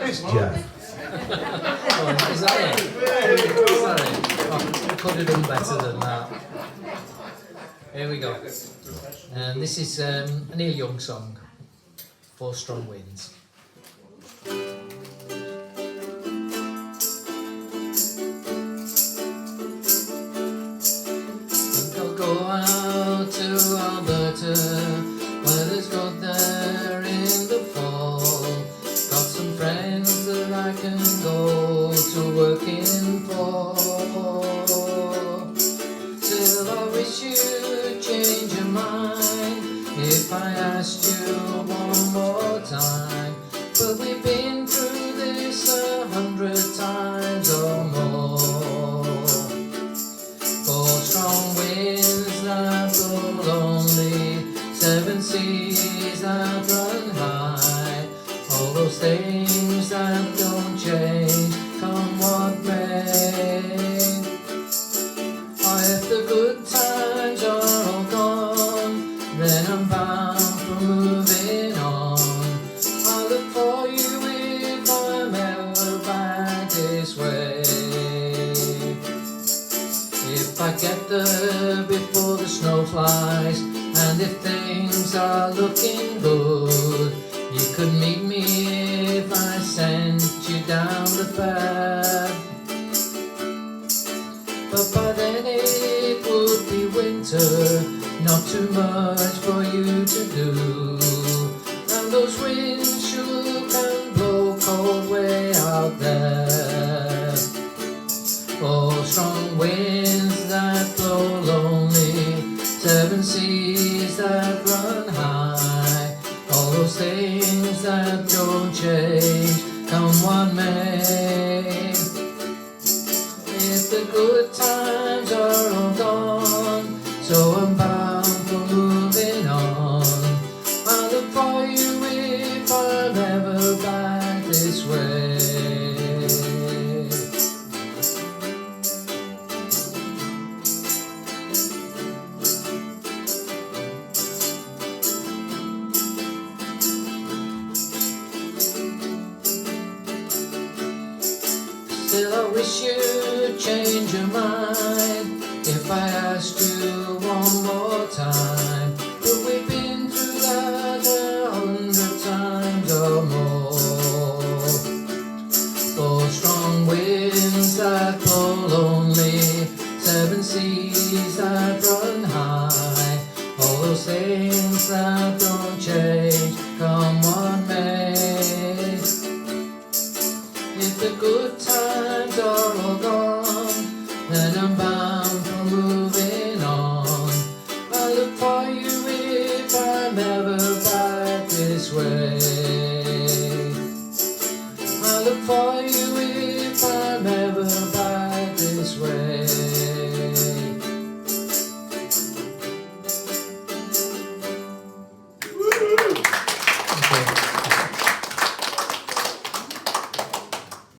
It's Geoff. Oh, is that it? Is that it? Oh, I could have done better than that. Here we go. And this is a Neil Young song, Four Strong Winds. I'll go out to Alberta, weather's good there in the fall. Got some friends that I can go to working for. Still I wish you'd change your mind if I asked you one more time. But we've been through this 100 times or more. Four strong winds that blow lonely, seven seas that run high, all those things that don't change, come what may. Oh, if the good times are all gone, then I'm bound for moving on. I'll look for you if I'm ever back this way. If I get there before the snow flies, and if things are looking good, you could meet me if I sent you down the path. But by then it would be winter, not too much for you to do, and those winds shook and blow cold way out there. Four strong winds that blow lonely, seven seas that run high, all those things that don't change, come what may. If the good times are all gone, so I'm bound for moving on. I'll look for you if I'm ever back this way. Still I wish you'd change your mind if I asked you one more time. But we've been through that 100 times or more. Four strong winds that blow lonely, seven seas that run high, all those things that don't change, come what may. If the good times are all gone, then I'm bound for moving on. I'll look for you if I'm ever back this way. I'll look for you if I'm ever